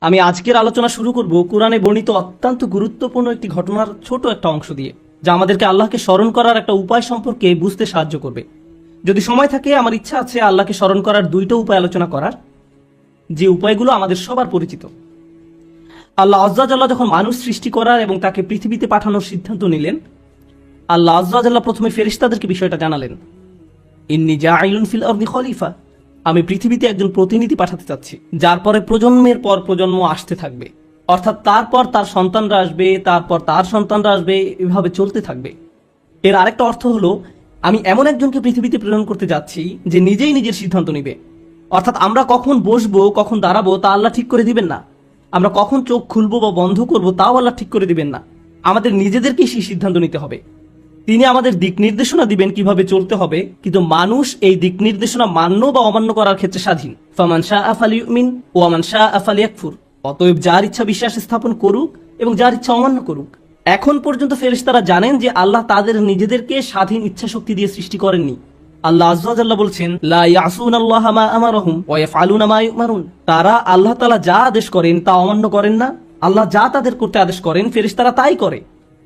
আমি আজকের আলোচনা শুরু করব কোরআনে বর্ণিত অত্যন্ত গুরুত্বপূর্ণ একটি ঘটনার ছোট একটা অংশ দিয়ে, যা আমাদেরকে আল্লাহকে স্মরণ করার একটা উপায় সম্পর্কে বুঝতে সাহায্য করবে। যদি সময় থাকে আমার ইচ্ছা আছে আল্লাহকে স্মরণ করার দুইটা উপায় আলোচনা করার, যে উপায়গুলো আমাদের সবার পরিচিত। আল্লাহ আজ্জা জাল্লাহ যখন মানুষ সৃষ্টি করার এবং তাকে পৃথিবীতে পাঠানোর সিদ্ধান্ত নিলেন, আল্লাহ আজ্জা জাল্লাহ প্রথমে ফেরেশতাদেরকে বিষয়টা জানালেন, ইন্নী জাঈলুন ফিল আরদি খলিফা, আমি পৃথিবীতে একজন প্রতিনিধি পাঠাতে চাচ্ছি, যার পরে প্রজন্মের পর প্রজন্ম আসতে থাকবে, অর্থাৎ তারপর তার সন্তানরা আসবে, তারপর তার সন্তানরা আসবে, এভাবে চলতে থাকবে। এর আরেকটা অর্থ হলো আমি এমন একজনকে পৃথিবীতে প্রেরণ করতে যাচ্ছি যে নিজেই নিজের সিদ্ধান্ত নিবে। অর্থাৎ আমরা কখন বসবো, কখন দাঁড়াবো তা আল্লাহ ঠিক করে দিবেন না, আমরা কখন চোখ খুলবো বা বন্ধ করবো তাও আল্লাহ ঠিক করে দিবেন না, আমাদের নিজেদেরকেই সেই সিদ্ধান্ত নিতে হবে। তিনি আমাদের দিক নির্দেশনা দিবেন কিভাবে চলতে হবে, কিন্তু মানুষ এই দিক নির্দেশনা মান্য বা অমান্য করার ক্ষেত্রে স্বাধীন। ফামান শাআ ফালিউমিন ওয়া মান শাআ ফালিয়াকফুর, অতএব যার ইচ্ছা বিশ্বাস স্থাপন করুক এবং যার ইচ্ছা অমান্য করুক। এখন পর্যন্ত ফেরেশতারা জানেন যে আল্লাহ তাদের নিজেদেরকে স্বাধীন ইচ্ছা শক্তি দিয়ে সৃষ্টি করেননি। আল্লাহ আজ্জা ওয়া জাল্লা বলছেন, লা ইয়াসুনাল্লাহা মা আমারাহুম ওয়া ইয়াফআলুনা মা ইউমারুন, তারা আল্লাহ তাআলা যা আদেশ করেন তা অমান্য করেন না, আল্লাহ যা তাদের করতে আদেশ করেন ফেরেশতারা তাই করে।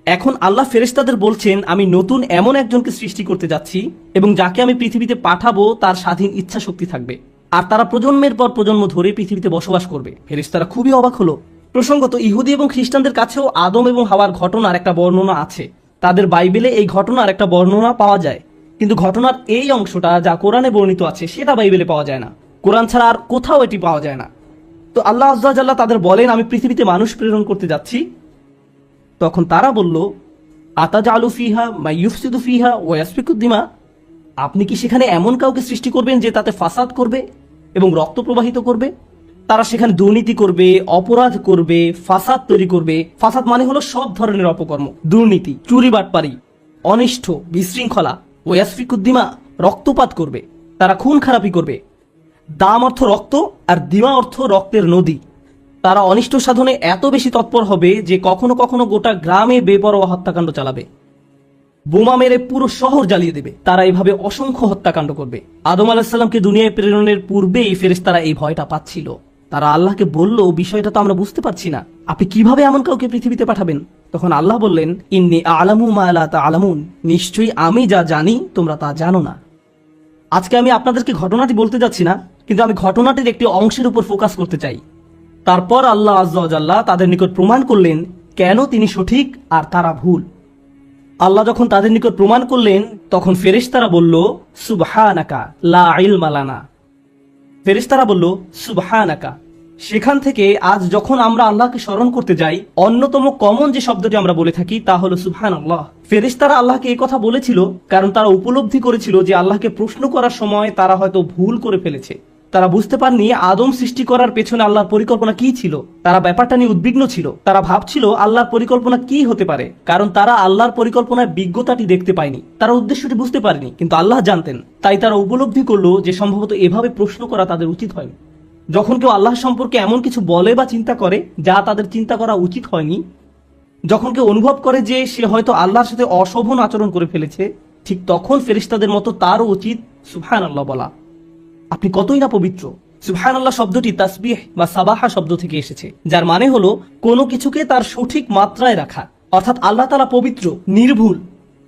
এখন আল্লাহ ফেরেশতাদের বলছেন, আমি নতুন এমন একজনকে সৃষ্টি করতে যাচ্ছি এবং যাকে আমি পৃথিবীতে পাঠাবো তার স্বাধীন ইচ্ছা শক্তি থাকবে, আর তারা প্রজন্মের পর প্রজন্ম ধরে পৃথিবীতে বসবাস করবে। ফেরেশতারা খুবই অবাক হলো। প্রসঙ্গত, ইহুদি এবং খ্রিস্টানদের কাছেও আদম এবং হাওয়ার ঘটনার একটা বর্ণনা আছে, তাদের বাইবেলে এই ঘটনার একটা বর্ণনা পাওয়া যায়, কিন্তু ঘটনার এই অংশটা যা কোরআনে বর্ণিত আছে সেটা বাইবেলে পাওয়া যায় না, কোরআন ছাড়া আর কোথাও এটি পাওয়া যায় না। তো আল্লাহ আজ্জা জাল্লাহ তাদের বলেন, আমি পৃথিবীতে মানুষ প্রেরণ করতে যাচ্ছি। তখন তারা বলল, আতাজালু ফিহা মা ইউফসিদু ফিহা ওয়া ইয়াসফিকু দিমা, আপনি কি সেখানে এমন কাউকে সৃষ্টি করবেন যে তাতে ফাসাদ করবে এবং রক্ত প্রবাহিত করবে? তারা সেখানে দুর্নীতি করবে, অপরাধ করবে, ফাসাদ তৈরি করবে। ফাসাদ মানে হলো সব ধরনের অপকর্ম, দুর্নীতি, চুরি বাটপারি, অনিষ্ঠ, বিশৃঙ্খলা। ওয়া ইয়াসফিকু দিমা, রক্তপাত করবে, তারা খুন খারাপি করবে। দাম অর্থ রক্ত আর দিমা অর্থ রক্তের নদী। তারা অনিষ্ট সাধনে এত বেশি তৎপর হবে যে কখনো কখনো গোটা গ্রামে বেপরোয়া হত্যাকাণ্ড চালাবে, বোমা মেরে পুরো শহর জ্বালিয়ে দেবে। তারা এইভাবে অসংখ্য হত্যাকাণ্ড করবে। আদম আলাইহিস সালামকে দুনিয়ায় প্রেরণের পূর্বেই ফেরেশতারা এই ভয়টা পাচ্ছিল। তারা আল্লাহকে বলল, বিষয়টা তো আমরা বুঝতে পারছি না, আপনি কিভাবে এমন কাউকে পৃথিবীতে পাঠাবেন? তখন আল্লাহ বললেন, ইন্নী আ'লামু মা লা তা'লামুন, নিশ্চয়ই আমি যা জানি তোমরা তা জানো না। আজকে আমি আপনাদেরকে ঘটনাটি বলতে যাচ্ছি না, কিন্তু আমি ঘটনাটির একটি অংশের উপর ফোকাস করতে চাই। তারপর আল্লাহ আজ্জা ওয়া জাল্লাহ তাদের নিকট প্রমাণ করলেন কেন তিনি সঠিক আর তারা ভুল। আল্লাহ যখন তাদের নিকট প্রমাণ করলেন, তখন ফেরেশতারা বলল, সুবহানাকা লা ইলমা লানা। ফেরেশতারা বলল, সুবহানাকা। সেখান থেকে আজ যখন আমরা আল্লাহকে স্মরণ করতে যাই, অন্যতম কমন যে শব্দটি আমরা বলে থাকি তা হলো সুবহানাল্লাহ। ফেরেশতারা আল্লাহকে এই কথা বলেছিল কারণ তারা উপলব্ধি করেছিল যে আল্লাহকে প্রশ্ন করার সময় তারা হয়তো ভুল করে ফেলেছে। তারা বুঝতে পারেনি আদম সৃষ্টি করার পেছনে আল্লাহর পরিকল্পনা কি ছিল। তারা ব্যাপারটা নিয়ে উদ্বিগ্ন ছিল। তারা ভাবছিল আল্লাহর পরিকল্পনা কি হতে পারে, কারণ তারা আল্লাহর পরিকল্পনার বিজ্ঞতাটি দেখতে পায়নি, তারা উদ্দেশ্যটি বুঝতে পারেনি, কিন্তু আল্লাহ জানতেন। তাই তারা উপলব্ধি করলো যে সম্ভবত এভাবে প্রশ্ন করা তাদের উচিত হয়নি। যখন কেউ আল্লাহ সম্পর্কে এমন কিছু বলে বা চিন্তা করে যা তাদের চিন্তা করা উচিত হয়নি, যখন কেউ অনুভব করে যে সে হয়তো আল্লাহর সাথে অশোভন আচরণ করে ফেলেছে, ঠিক তখন ফেরেশতাদের মতো তারও উচিত সুবহানাল্লাহ বলা। আপনি কতই না পবিত্র। সুবহানাল্লাহ শব্দটি তাসবিহ বা সাবাহা শব্দ থেকে এসেছে, যার মানে হলো কোনো কিছুকে তার সঠিক মাত্রায় রাখা। অর্থাৎ আল্লাহ তাআলা পবিত্র, নির্ভুল।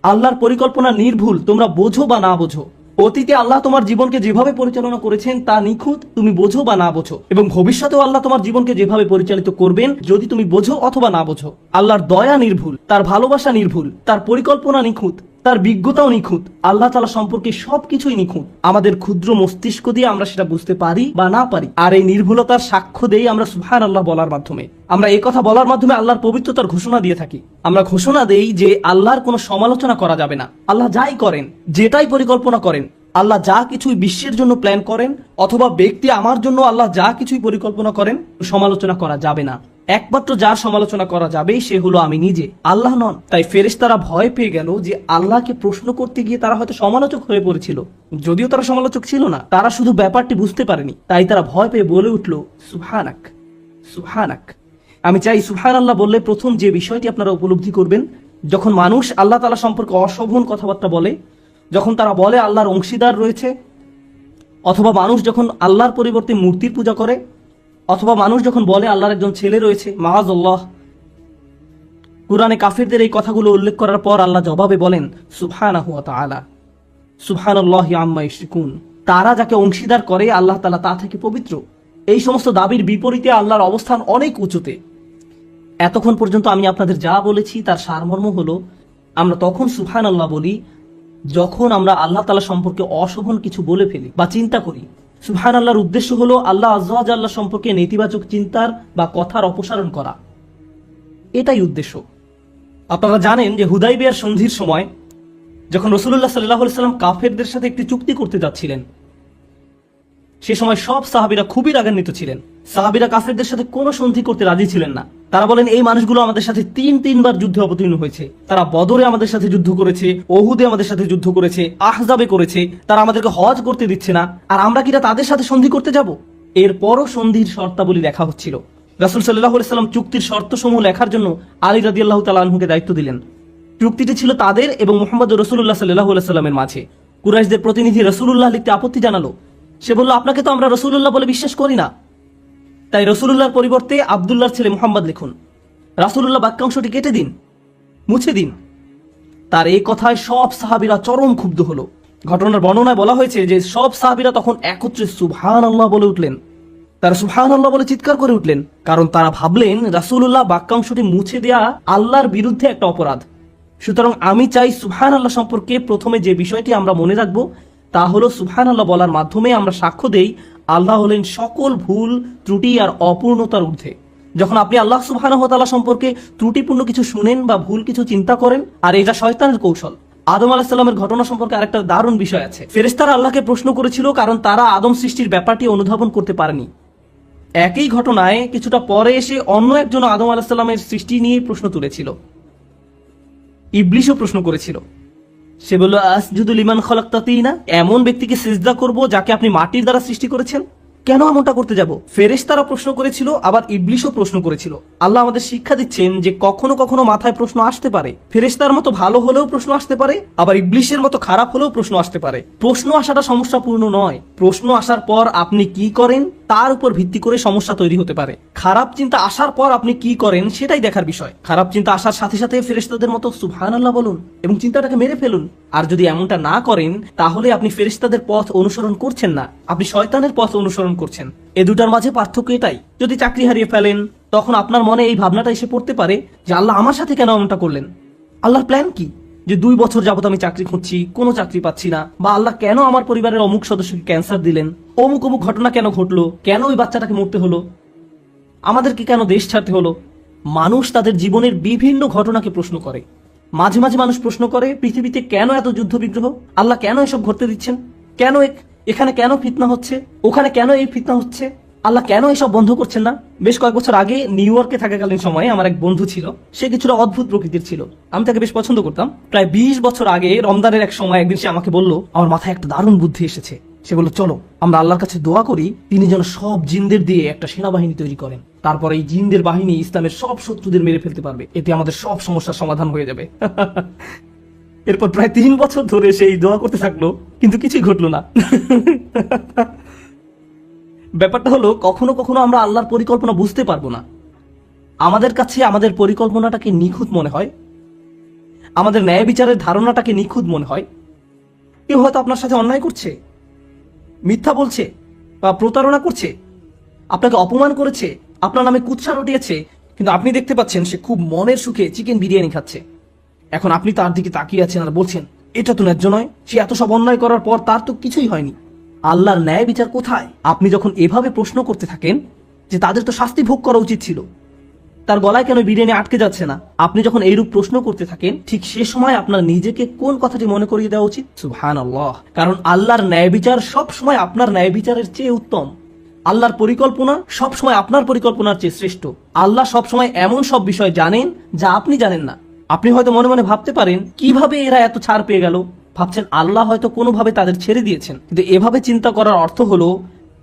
আল্লাহর পরিকল্পনা নির্ভুল, তোমরা বোঝো বা না বোঝো। অতীতে আল্লাহ তোমার জীবনকে যেভাবে পরিচালনা করেছেন তা নিখুঁত, তুমি বোঝো বা না বোঝো, এবং ভবিষ্যতেও আল্লাহ তোমার জীবনকে যেভাবে পরিচালিত করবেন যদি তুমি বোঝো অথবা না বোঝো। আল্লাহর দয়া নির্ভুল, তার ভালোবাসা নির্ভুল, তার পরিকল্পনা নিখুঁত, তার বিজ্ঞতাও নিখুঁত। আল্লাহ তাআলা সম্পর্কে সবকিছুই নিখুঁত। আমাদের ক্ষুদ্র মস্তিষ্ক দিয়ে আমরা সেটা বুঝতে পারি বা না পারি, আর এই নির্ভুলতার সাক্ষ্য দেই আমরা সুবহানাল্লাহ বলার মাধ্যমে। আমরা এই কথা বলার মাধ্যমে আল্লাহর পবিত্রতার ঘোষণা দিয়ে থাকি। আমরা ঘোষণা দেই যে আল্লাহর কোনো সমালোচনা করা যাবে না। আল্লাহ যাই করেন, যেটাই পরিকল্পনা করেন, আল্লাহ যা কিছুই বিশ্বের জন্য প্ল্যান করেন, অথবা ব্যক্তি আমার জন্য আল্লাহ যা কিছুই পরিকল্পনা করেন, সমালোচনা করা যাবে না। একমাত্র যার সমালোচনা করা যাবে সে হলো আমি নিজে, আল্লাহ নন। তাই ফেরেশতারা ভয় পেয়ে গেল যে আল্লাহকে প্রশ্ন করতে গিয়ে তারা হয়তো সমালোচক হয়ে পড়েছিল। যদিও তারা সমালোচক ছিল না, তারা শুধু ব্যাপারটি বুঝতে পারেনি। তাই তারা ভয় পেয়ে বলে উঠল, সুবহানাক, সুবহানাক। আমি চাই সুবহানাল্লাহ বললে প্রথম যে বিষয়টি আপনারা উপলব্ধি করবেন, যখন মানুষ আল্লাহ তাআলা সম্পর্কে অশোভন কথাবার্তা বলে, যখন তারা বলে আল্লাহর অংশীদার রয়েছে, অথবা মানুষ যখন আল্লাহর পরিবর্তে মূর্তির পূজা করে, অথবা মানুষ যখন বলে আল্লাহর একজন ছেলে রয়েছে, মাআযাল্লাহ, কুরআনে কাফিরদের এই কথাগুলো উল্লেখ করার পর আল্লাহ জবাবে বলেন সুবহানাহু ওয়া তাআলা, সুবহানাল্লাহি আম্মা ইউশরিকুন। তারা যাকে অংশীদার করে আল্লাহ তাআলা তা থেকে পবিত্র। এই সমস্ত দাবির বিপরীতে আল্লাহর অবস্থান অনেক উঁচুতে। এতক্ষণ পর্যন্ত আমি আপনাদের যা বলেছি তার সারমর্ম হলো, আমরা তখন সুবহানাল্লাহ বলি যখন আমরা আল্লাহ তাআলা সম্পর্কে অশোভন কিছু বলে ফেলি বা চিন্তা করি। সুবহানাল্লাহর উদ্দেশ্য হলো আল্লাহ আযযা ওয়া জাল্লা সম্পর্কে নেতিবাচক চিন্তার বা কথার অপসারণ করা, এটাই উদ্দেশ্য। আপনারা জানেন যে হুদাইবিয়ার সন্ধির সময় যখন রাসূলুল্লাহ সাল্লাল্লাহু আলাইহি ওয়াসাল্লাম কাফেরদের সাথে একটি চুক্তি করতে যাচ্ছিলেন, সে সময় সব সাহাবীরা খুবই রাগান্বিত ছিলেন। সাহাবীরা কাফেরদের সাথে কোনো সন্ধি করতে রাজি ছিলেন না। তারা বলেন, এই মানুষগুলো আমাদের সাথে তিনবার যুদ্ধে অবতীর্ণ হয়েছে। তারা বদরে আমাদের সাথে যুদ্ধ করেছে, ওহুদে আমাদের সাথে যুদ্ধ করেছে, আহজাবে করেছে। তারা আমাদেরকে হজ করতে দিচ্ছে না, আর আমরা কিনা তাদের সাথে সন্ধি করতে যাব? এরপরও সন্ধির শর্তাবলী লেখা হচ্ছিল। রাসূল সাল্লাল্লাহু আলাইহি ওয়াসাল্লাম চুক্তির শর্তসমূহ লেখার জন্য আলী রাদিয়াল্লাহু তাআলা আনহুকে দায়িত্ব দিলেন। চুক্তিটি ছিল তাদের এবং মুহাম্মদ রাসূলুল্লাহ সাল্লাল্লাহু আলাইহি ওয়াসাল্লামের মাঝে। কুরাইশদের প্রতিনিধি রাসূলুল্লাহ লিখতে আপত্তি জানালো। সে বলল, আপনাকে তো আমরা রাসূলুল্লাহ বলে বিশ্বাস করি না, তাই রাসূলুল্লাহর পরিবর্তে আব্দুল্লাহর ছেলে মুহাম্মদ লিখুন। রাসূলুল্লাহ বাক্যাংশটি কেটে দিন, মুছে দিন। তার এই কথায় সব সাহাবীরা চরম ক্ষুব্ধ হলো। ঘটনার বর্ণনায় বলা হয়েছে যে সব সাহাবীরা তখন একত্রে সুবহানাল্লাহ বলে উঠলেন। তারা সুবহানাল্লাহ বলে চিৎকার করে উঠলেন, কারণ তারা ভাবলেন রাসূলুল্লাহ বাক্যাংশটি মুছে দেয়া আল্লাহর বিরুদ্ধে একটা অপরাধ। সুতরাং আমি চাই সুবহানাল্লাহ সম্পর্কে প্রথমে যে বিষয়টি আমরা মনে রাখব তা হলো সুবহানাল্লাহ বলার মাধ্যমে আমরা সাক্ষ্য দেই আল্লাহ হলেন সকল ভুল, ত্রুটি আর অপূর্ণতার ঊর্ধ্বে। যখন আপনি আল্লাহ সুবহানাহু ওয়া তাআলা সম্পর্কে ত্রুটিপূর্ণ কিছু শুনেন বা ভুল কিছু চিন্তা করেন, আর এটা শয়তানের কৌশল। আদম আলাইহিস সালামের ঘটনা সম্পর্কে আরেকটা দারুণ বিষয় আছে। ফেরেশতারা আল্লাহকে প্রশ্ন করেছিল কারণ তারা আদম সৃষ্টির ব্যাপারটি অনুধাবন করতে পারেনি। একই ঘটনায় কিছুটা পরে এসে অন্য একজন আদম আলাইহিস সালামের সৃষ্টি নিয়ে প্রশ্ন তুলেছিল। ইবলিসও প্রশ্ন করেছিল। সে বলল, আসজুদু লিমান খালাকতা তিনা, এমন ব্যক্তিকে সিজদা করব যাকে আপনি মাটির দ্বারা সৃষ্টি করেছেন? কেন এমনটা করতে যাব? ফেরেশতারা প্রশ্ন করেছিল, আবার ইবলিসও প্রশ্ন করেছিল। আল্লাহ আমাদের শিক্ষা দিচ্ছেন যে কখনো কখনো মাথায় প্রশ্ন আসতে পারে। ফেরেশতার মতো ভালো হলেও প্রশ্ন আসতে পারে, আবার ইবলিসের মতো খারাপ হলেও প্রশ্ন আসতে পারে। প্রশ্ন আসাটা সমস্যাপূর্ণ নয়, প্রশ্ন আসার পর আপনি কি করেন তার উপর ভিত্তি করে সমস্যা তৈরি হতে পারে। খারাপ চিন্তা আসার পর আপনি কি করেন সেটাই দেখার বিষয়। খারাপ চিন্তা আসার সাথে সাথে ফেরেশতাদের মতো সুবহানাল্লাহ বলুন এবং চিন্তাটাকে মেরে ফেলুন। আর যদি এমনটা না করেন তাহলে আপনি ফেরেশতাদের পথ অনুসরণ করছেন না, আপনি শয়তানের পথ অনুসরণ করছেন। এ দুটার মাঝে পার্থক্য এটাই। যদি চাকরি হারিয়ে ফেলেন তখন আপনার মনে এই ভাবনাটা এসে পড়তে পারে যে আল্লাহ আমার সাথে কেন এমনটা করলেন? আল্লাহর প্ল্যান কি? যে 2 বছর যাবত আমি চাকরি খুঁজছি, কোনো চাকরি পাচ্ছি না, বা আল্লাহ কেন আমার পরিবারের অমুক সদস্যকে ক্যান্সার দিলেন, অমুক অমুক ঘটনা কেন ঘটলো, কেন ওই বাচ্চাটাকে মরতে হলো, আমাদেরকে কেন দেশ ছাড়তে হলো? মানুষ তাদের জীবনের বিভিন্ন ঘটনাকে প্রশ্ন করে। মাঝে মাঝে মানুষ প্রশ্ন করে, পৃথিবীতে কেন এত যুদ্ধ বিগ্রহ? আল্লাহ কেন এসব ঘটতে দিচ্ছেন? কেন এখানে কেন ফিতনা হচ্ছে, ওখানে কেন এই ফিতনা হচ্ছে? আল্লাহ কেন এসব বন্ধ করছেন না? বেশ কয়েক বছর আগে নিউ ইয়র্কে থাকাকালীন সময়ে আমার এক বন্ধু ছিল। সে কিছুটা অদ্ভুত প্রকৃতির ছিল, আমি তাকে বেশ পছন্দ করতাম। প্রায় 20 বছর আগে রমজানের এক সময় একদিন সে আমাকে বলল, আমার মাথায় একটা দারুণ বুদ্ধি এসেছে। সে বলল, চলো আমরা আল্লাহর কাছে দোয়া করি তিনি যেন সব জিনদের দিয়ে একটা সেনাবাহিনী তৈরি করেন। তারপর এই জিনদের বাহিনী ইসলামের সব শত্রুদের মেরে ফেলতে পারবে, এতে আমাদের সব সমস্যার সমাধান হয়ে যাবে। এরপর প্রায় 3 বছর ধরে সেই দোয়া করতে থাকলো, কিন্তু কিছুই ঘটলো না। ব্যাপারটা হলো, কখনো কখনো আমরা আল্লাহর পরিকল্পনা বুঝতে পারবো না। আমাদের কাছে আমাদের পরিকল্পনাটাকে নিখুঁত মনে হয়, আমাদের ন্যায় বিচারের ধারণাটাকে নিখুঁত মনে হয়। কেউ হয়তো আপনার সাথে অন্যায় করছে, মিথ্যা বলছে বা প্রতারণা করছে, আপনাকে অপমান করেছে, আপনার নামে কুৎসা রটিয়েছে, কিন্তু আপনি দেখতে পাচ্ছেন সে খুব মনের সুখে চিকেন বিরিয়ানি খাচ্ছে। এখন আপনি তার দিকে তাকিয়ে আছেন আর বলছেন, এটা তো ন্যায্য নয়, সে এত সব অন্যায় করার পর তার তো কিছুই হয়নি। আল্লাহর ন্যায় বিচার কোথায়? আপনি যখন এভাবে প্রশ্ন করতে থাকেন যে তাদের তো শাস্তি ভোগ করা উচিত ছিল, তার গলায় কেন বিরিয়ানি আটকে যাচ্ছে না, আপনি যখন এইরূপ প্রশ্ন করতে থাকেন, ঠিক সে সময় আপনার নিজেকে কোন কথাটি মনে করিয়ে দেওয়া উচিত? সুবহানাল্লাহ। কারণ আল্লাহর ন্যায় বিচার সব সময় আপনার ন্যায় বিচারের চেয়ে উত্তম। আল্লাহর পরিকল্পনা সব সময় আপনার পরিকল্পনার চেয়ে শ্রেষ্ঠ। আল্লাহ সব সময় এমন সব বিষয় জানেন যা আপনি জানেন না। আপনি হয়তো মনে মনে ভাবতে পারেন, কিভাবে এরা এত ছাড় পেয়ে গেল? ভাবছেন আল্লাহ হয়তো কোনোভাবে তাদের ছেড়ে দিয়েছেন, কিন্তু এভাবে চিন্তা করার অর্থ হলো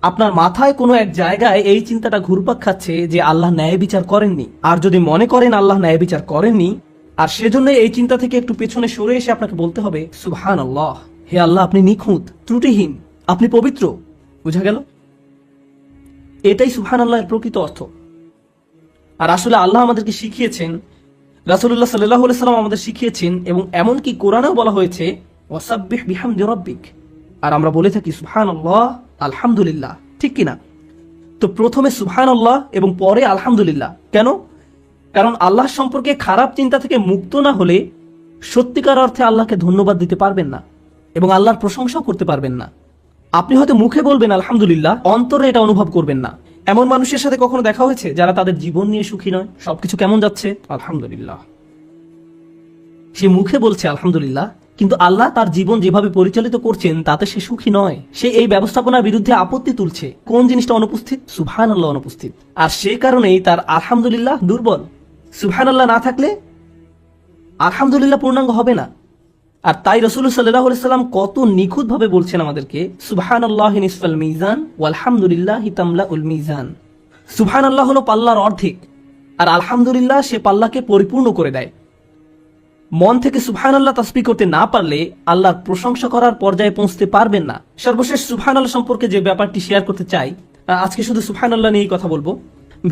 আপনার মাথায় কোনো এক জায়গায় এই চিন্তাটা ঘুরপাক খাচ্ছে যে আল্লাহ ন্যায় বিচার করেননি। আর যদি মনে করেন আল্লাহ ন্যায় বিচার করেননি, আর সেজন্য এই চিন্তা থেকে একটু পেছনে সরে এসে আপনাকে বলতে হবে, সুবহানাল্লাহ, হে আল্লাহ আপনি নিখুঁত, ত্রুটিহীন, আপনি পবিত্র। বুঝা গেল? এটাই সুবহানাল্লাহর প্রকৃত অর্থ। আর আসলে আল্লাহ আমাদেরকে শিখিয়েছেন, রাসূলুল্লাহ সাল্লাল্লাহু আলাইহি সাল্লাম আমাদের শিখিয়েছেন, এবং এমনকি কোরআনেও বলা হয়েছে ওয়াসাব্বিহ বিহামদি রাব্বিক। আর আমরা বলে থাকি সুবহানাল্লাহ, আলহামদুলিল্লাহ, ঠিক কিনা? তো প্রথমে সুবহানাল্লাহ এবং পরে আলহামদুলিল্লাহ। কেন? কারণ আল্লাহ সম্পর্কে খারাপ চিন্তা থেকে মুক্ত না হলে সত্যিকার অর্থে আল্লাহকে ধন্যবাদ দিতে পারবেন না এবং আল্লাহর প্রশংসাও করতে পারবেন না। আপনি হয়তো মুখে বলবেন আলহামদুলিল্লাহ, অন্তরে এটা অনুভব করবেন না। এমন মানুষের সাথে কখনো দেখা হয়েছে যারা তাদের জীবন নিয়ে সুখী নয়? সবকিছু কেমন যাচ্ছে? আলহামদুলিল্লাহ। সে মুখে বলছে আলহামদুলিল্লাহ, কিন্তু আল্লাহ তার জীবন যেভাবে পরিচালিত করছেন তাতে সে সুখী নয়। সে এই ব্যবস্থাপনার বিরুদ্ধে আপত্তি তুলছে। কোন জিনিসটা অনুপস্থিত? সুবহানাল্লাহ অনুপস্থিত। আর সে কারণেই তার আলহামদুলিল্লাহ দুর্বল। সুবহানাল্লাহ না থাকলে আলহামদুলিল্লাহ পূর্ণাঙ্গ হবে না। আর তাই রাসূলুল্লাহ সাল্লাল্লাহু আলাইহি সাল্লাম কত নিখুঁত ভাবে বলছেন আমাদেরকে, সুবহানাল্লাহি নিসফাল মিজান ওয়ালহামদুলিল্লাহি তামলাউল মিজান। সুবহানাল্লাহ হলো পাল্লার অর্ধেক, আর আলহামদুলিল্লাহ সে পাল্লাকে পরিপূর্ণ করে দেয়। মন থেকে সুবহানাল্লাহ তাসবিহ করতে না পারলে আল্লাহর প্রশংসা করার পর্যায়ে পৌঁছতে পারবেন না। সর্বশেষ সুবহানাল্লাহ সম্পর্কে যে ব্যাপারটি শেয়ার করতে চাই, আজকে শুধু সুবহানাল্লাহ নিয়েই কথা বলবো।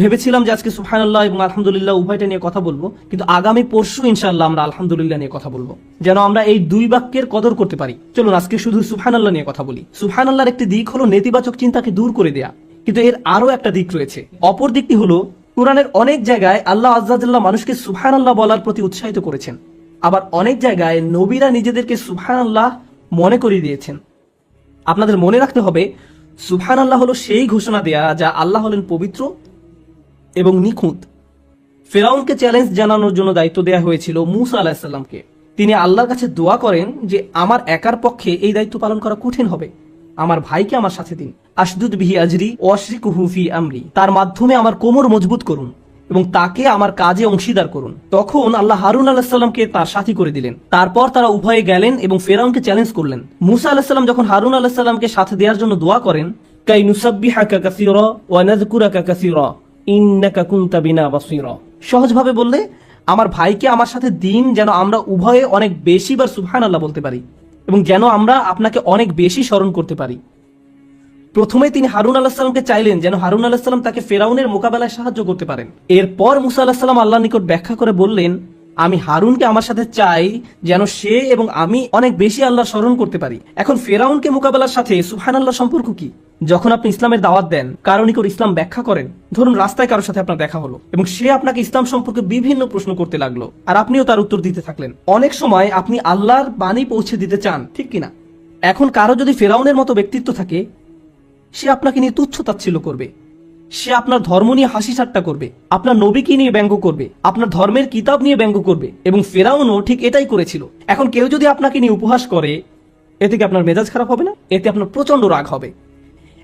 ভেবেছিলাম যে আজকে সুবহানাল্লাহ এবং আলহামদুলিল্লাহ উভয়টা নিয়ে কথা বলবো, কিন্তু আগামী পরশু ইনশাআল্লাহ আমরা আলহামদুলিল্লাহ নিয়ে কথা বলবো, যেন আমরা এই দুই বাক্যের কদর করতে পারি। চলুন আজকে শুধু সুবহানাল্লাহ নিয়ে কথা বলি। সুবহানাল্লাহর একটি দিক হলো নেতিবাচক চিন্তাকে দূর করে দেয়া, কিন্তু এর আরো একটা দিক রয়েছে। অপর দিকটি হলো কোরআনের অনেক জায়গায় আল্লাহ আযজা ওয়াজাল্লাহ মানুষকে সুবহানাল্লাহ বলার প্রতি উৎসাহিত করেছেন, আবার অনেক জায়গায় নবীরা নিজেদেরকে সুবহানাল্লাহ মনে করিয়ে দিয়েছেন। আপনাদের মনে রাখতে হবে, সুবহানাল্লাহ হলো সেই ঘোষণা দেয়া যা আল্লাহ হলেন পবিত্র এবং নিখুঁত। ফেরাউনকে চ্যালেঞ্জ জানানোর জন্য দায়িত্ব দেয়া হয়েছিল মূসা আলাইহিস সালামকে। তিনি আল্লাহর কাছে দোয়া করেন যে আমার একার পক্ষে এই দায়িত্ব পালন করা কঠিন হবে, আমার ভাইকে আমার সাথে দিন। আশদুদ বিহি আজরি ওয়াশরিকুহু ফি আমরি, তার মাধ্যমে আমার কোমর মজবুত করুন এবং তাকে আমার কাজে অংশীদার করুন। তখন আল্লাহ হারুন আলাইহিস সালামকে তার সাথী করে দিলেন। তারপর তারা উভয়ে গেলেন এবং ফেরাউনকে চ্যালেঞ্জ করলেন। মূসা আলাইহিস সালাম যখন হারুন আলাইহিস সালামকে সাথে দেওয়ার জন্য দোয়া করেন, কাই নুসাব্বিহাকা কাসীরা ওয়া নাযকুরাকা কাসীরা ইন্নাকা কুনতা বিনা বাসীরা, সহজভাবে বললে আমার ভাইকে আমার সাথে দিন, যেন আমরা উভয়ে অনেক বেশিবার সুবহানাল্লাহ বলতে পারি এবং যেন আমরা আপনাকে অনেক বেশি স্মরণ করতে পারি। প্রথমে তিনি হারুন আলাইহিস সালামকে চাইলেন যেন হারুন আলাইহিস সালাম তাকে ফেরাউনের মোকাবেলায় সাহায্য করতে পারেন। এরপর মূসা আলাইহিস সালাম আল্লাহর নিকট ব্যাখ্যা করে বললেন, আমি হারুনকে আমার সাথে চাই যেন সে এবং আমি অনেক বেশি আল্লাহর স্মরণ করতে পারি। এখন ফেরাউনকে মোকাবেলার সাথে সুবহানাল্লাহ সম্পর্ক কি? যখন আপনি ইসলামের দাওয়াত দেন, কারো নিকট ইসলাম ব্যাখ্যা করেন, ধরুন রাস্তায় কারোর সাথে আপনার দেখা হলো এবং সে আপনাকে ইসলাম সম্পর্কে বিভিন্ন প্রশ্ন করতে লাগলো, আর আপনিও তার উত্তর দিতে থাকলেন। অনেক সময় আপনি আল্লাহর বাণী পৌঁছে দিতে চান, ঠিক কিনা? এখন কারো যদি ফেরাউনের মতো ব্যক্তিত্ব থাকে, সে আপনাকে নিয়ে তুচ্ছ তাচ্ছিল্য করবে, সে আপনার ধর্ম নিয়ে হাসি ঠাট্টা করবে, আপনার নবীকে নিয়ে ব্যঙ্গ করবে, আপনার ধর্মের কিতাব নিয়ে ব্যঙ্গ করবে, এবং ফেরাউনও ঠিক এটাই করেছিল। এখন কেউ যদি আপনাকে নিয়ে উপহাস করে, এতে কি আপনার মেজাজ খারাপ হবে না? এতে আপনার প্রচন্ড রাগ হবে।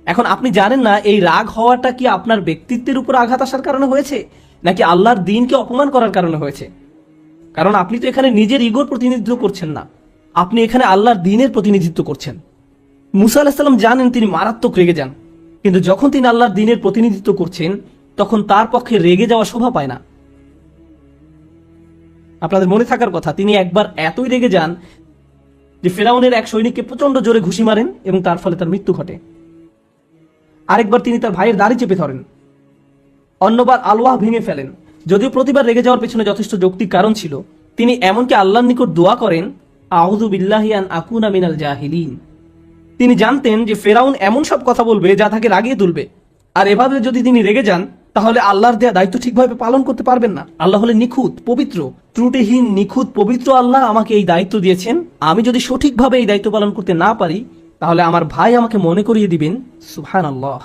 এখন আপনি জানেন না এই রাগ হওয়াটা কি আপনার ব্যক্তিত্বের উপর আঘাত আসার কারণে হয়েছে, নাকি আল্লাহর দ্বীনকে অপমান করার কারণে হয়েছে? কারণ আপনি তো এখানে নিজের ইগোর প্রতিনিধিত্ব করছেন না, আপনি এখানে আল্লাহর দ্বীনের প্রতিনিধিত্ব করছেন। মূসা আলাইহিস সালাম জানেন তিনি মারাত্মক রেগে যান, কিন্তু যখন তিনি আল্লাহর দ্বীনের প্রতিনিধিত্ব করছেন, তখন তার পক্ষে রেগে যাওয়া শোভা পায় না। আপনাদের মনে থাকার কথা, তিনি একবার এতই রেগে যান যে ফেরাউনের এক সৈনিককে প্রচন্ড জোরে ঘুষি মারেন এবং তার ফলে তার মৃত্যু ঘটে। আরেকবার তিনি তার ভাইয়ের দাড়ি চেপে ধরেন, অন্যবার আলওয়াহ ভেঙে ফেলেন। যদিও প্রতিবার রেগে যাওয়ার পেছনে যথেষ্ট যৌক্তিক কারণ ছিল, তিনি এমনকি আল্লাহর নিকট দোয়া করেন, আউযু বিল্লাহি আন আকুনা মিনাল জাহিলিন। তিনি জানতেন যে ফেরাউন এমন সব কথা বলবে যা তাকে রাগিয়ে তুলবে, আর এভাবে যদি তিনি রেগে যান তাহলে আল্লাহর দেয়া দায়িত্ব ঠিকভাবে পালন করতে পারবেন না। আল্লাহ হলেন নিখুঁত, পবিত্র, ত্রুটিহীন, নিখুঁত, পবিত্র। আল্লাহ আমাকে এই দায়িত্ব দিয়েছেন, আমি যদি সঠিকভাবে এই দায়িত্ব পালন করতে না পারি, তাহলে আমার ভাই আমাকে মনে করিয়ে দিবেন সুবহানাল্লাহ।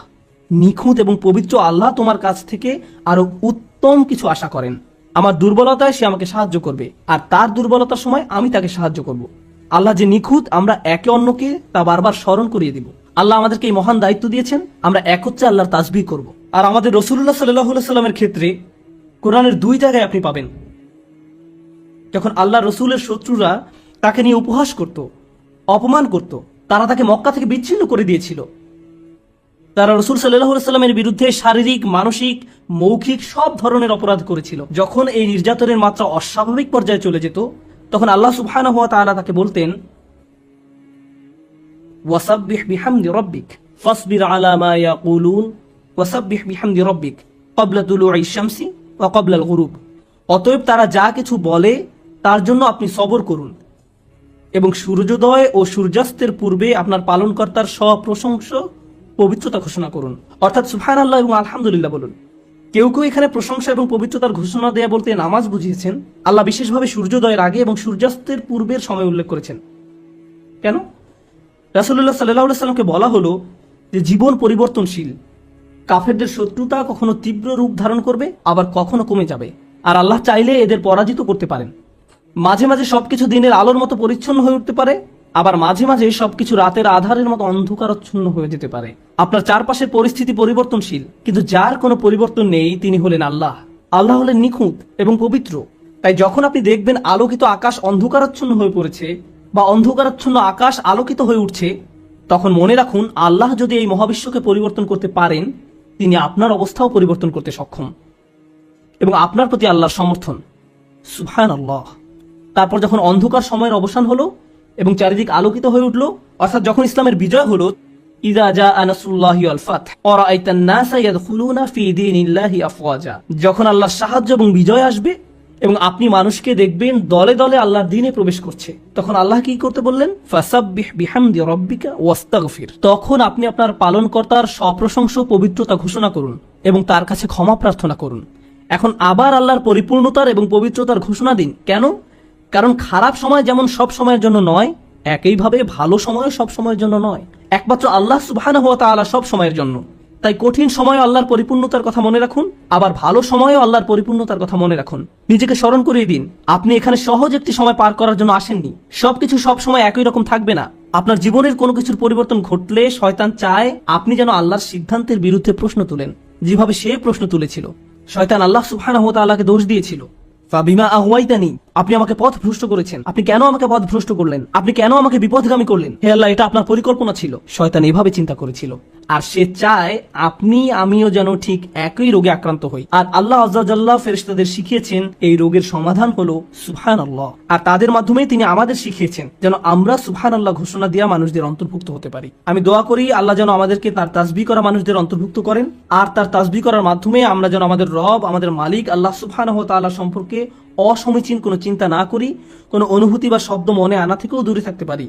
নিখুঁত এবং পবিত্র আল্লাহ তোমার কাছ থেকে আরো উত্তম কিছু আশা করেন। আমার দুর্বলতায় সে আমাকে সাহায্য করবে, আর তার দুর্বলতার সময় আমি তাকে সাহায্য করব। আল্লাহ যে নিখুঁত, আমরা একে অন্যকে তা বারবার স্মরণ করিয়ে দিব। আল্লাহ আমাদেরকে এই মহান দায়িত্ব দিয়েছেন, আমরা একত্রে আল্লাহর তাসবিহ করব। আর আমাদের রাসূলুল্লাহ সাল্লাল্লাহু আলাইহি সাল্লামের ক্ষেত্রে কোরআনের দুই জায়গায় আপনি পাবেন যখন আল্লাহ রসুলের শত্রুরা তাকে নিয়ে উপহাস করত, অপমান করত, তারা তাকে মক্কা থেকে বিচ্ছিন্ন করে দিয়েছিল। তারা রাসূল সাল্লাল্লাহু আলাইহি সাল্লামের বিরুদ্ধে শারীরিক, মানসিক, মৌখিক সব ধরনের অপরাধ করেছিল। যখন এই নির্যাতনের মাত্রা অস্বাভাবিক পর্যায়ে চলে যেত, তখন আল্লাহ সুবহানাহু ওয়া তাআলা তাকে বলতেন, ওয়াসাব্বিহ বিহামদি রাব্বিক ফাসবির আলা মা ইয়াকুলুন ওয়াসাব্বিহ বিহামদি রাব্বিক ক্বাবলা তুলুই শামসি ওয়া ক্বাবলাল গুরুব। অতএব তারা যা কিছু বলে তার জন্য আপনি সবর করুন এবং সূর্যোদয় ও সূর্যাস্তের পূর্বে আপনার পালনকর্তার সপ্রশংস পবিত্রতা ঘোষণা করুন, অর্থাৎ সুবহানাল্লাহ এবং আলহামদুলিল্লাহ বলুন। কেউ কেউ এখানে প্রশংসা এবং পবিত্রতার ঘোষণা দেয়া বলতে নামাজ বুঝিয়েছেন। আল্লাহ বিশেষভাবে সূর্যোদয়ের আগে এবং সূর্যাস্তের পূর্বের সময় উল্লেখ করেছেন। কেন? রাসূলুল্লাহ সাল্লাল্লাহু আলাইহি ওয়াসাল্লামকে বলা হলো যে জীবন পরিবর্তনশীল, কাফেরদের শত্রুতা কখনো তীব্র রূপ ধারণ করবে, আবার কখনো কমে যাবে, আর আল্লাহ চাইলে এদের পরাজিত করতে পারেন। মাঝে মাঝে সবকিছু দিনের আলোর মতো পরিচ্ছন্ন হয়ে উঠতে পারে, আবার মাঝে মাঝে সবকিছু রাতের আধারের মতো অন্ধকারাচ্ছন্ন হয়ে যেতে পারে। আপনার চারপাশের পরিস্থিতি পরিবর্তনশীল, কিন্তু যার কোনো পরিবর্তন নেই তিনি হলেন আল্লাহ। আল্লাহ হলেন নিখুঁত এবং পবিত্র। তাই যখন আপনি দেখবেন আলোকিত আকাশ অন্ধকারাচ্ছন্ন হয়ে পড়েছে বা অন্ধকারাচ্ছন্ন আকাশ আলোকিত হয়ে উঠছে, তখন মনে রাখুন আল্লাহ যদি এই মহাবিশ্বকে পরিবর্তন করতে পারেন, তিনি আপনার অবস্থাও পরিবর্তন করতে সক্ষম এবং আপনার প্রতি আল্লাহর সমর্থন। সুবহানাল্লাহ। তারপর যখন অন্ধকার সময়ের অবসান হলো এবং চারিদিক আলোকিত হয়ে উঠল, অর্থাৎ যখন ইসলামের বিজয় হলো, ইযা জাআ নাসরুল্লাহি ওয়াল ফাতহ ওয়া রাআইতান নাসা ইয়াদখুলুনা ফি দীনিল্লাহি আফওয়াজা। যখন আল্লাহর সাহায্য এবং বিজয় আসবে এবং আপনি মানুষকে দেখবেন দলে দলে আল্লাহর দ্বীনে প্রবেশ করছে, তখন আল্লাহ কি করতে বললেন? ফাসাব্বিহ বিহামদি রাব্বিকা ওয়াস্তাগফির। তখন আপনি আপনার পালনকর্তার সপ্রশংস পবিত্রতা ঘোষণা করুন এবং তার কাছে ক্ষমা প্রার্থনা করুন। এখন আবার আল্লাহর পরিপূর্ণতার এবং পবিত্রতার ঘোষণা দিন। কেন? কারণ খারাপ সময় যেমন সব সময়ের জন্য নয়, একইভাবে ভালো সময় সব সময়ের জন্য নয়। একমাত্র আল্লাহ সুবহানাহু ওয়া তাআলা সব সময়ের জন্য। তাই কঠিন সময়ে আল্লাহর পরিপূর্ণতার কথা মনে রাখুন, আবার ভালো সময়েও আল্লাহর পরিপূর্ণতার কথা মনে রাখুন। নিজেকে স্মরণ করিয়ে দিন আপনি এখানে সহজ একটি সময় পার করার জন্য আসেননি। সবকিছু সব সময় একই রকম থাকবে না। আপনার জীবনের কোনো কিছুর পরিবর্তন ঘটলে শয়তান চায় আপনি যেন আল্লাহর সিদ্ধান্তের বিরুদ্ধে প্রশ্ন তুলেন, যেভাবে সে প্রশ্ন তুলেছিল। শয়তান আল্লাহ সুবহানাহু ওয়া তাআলাকে দোষ দিয়েছিল, ফাবিমা আহওয়াইতানি, আপনি আমাকে পথ ভ্রষ্ট করেছেন, আপনি কেন আমাকে পথ ভ্রষ্ট করলেন, আপনি কেন আমাকে বিপথগামী করলেন, হে আল্লাহ এটা আপনার পরিকল্পনা ছিল। শয়তান এভাবে চিন্তা করেছিল, আর সে চায় আপনি আমিও যেন ঠিক একই রোগে আক্রান্ত হই। আর আল্লাহ আযজা ওয়া জাল্লা ফেরেশতাদের শিখিয়েছেন এই রোগের সমাধান হলো সুবহানাল্লাহ, আর তাদের মাধ্যমে তিনি আমাদের শিখিয়েছেন যেন আমরা সুবহানাল্লাহ ঘোষণা দেওয়া মানুষদের অন্তর্ভুক্ত হতে পারি। আমি দোয়া করি আল্লাহ যেন আমাদেরকে তার তাসবিহ করা মানুষদের অন্তর্ভুক্ত করেন, আর তার তাসবিহ করার মাধ্যমে আমরা যেন আমাদের রব, আমাদের মালিক আল্লাহ সুবহানাহু ওয়া তাআলা সম্পর্কে অসমীচীন কোনো চিন্তা না করি, কোনো অনুভূতি বা শব্দ মনে আনা থেকেও দূরে থাকতে পারি।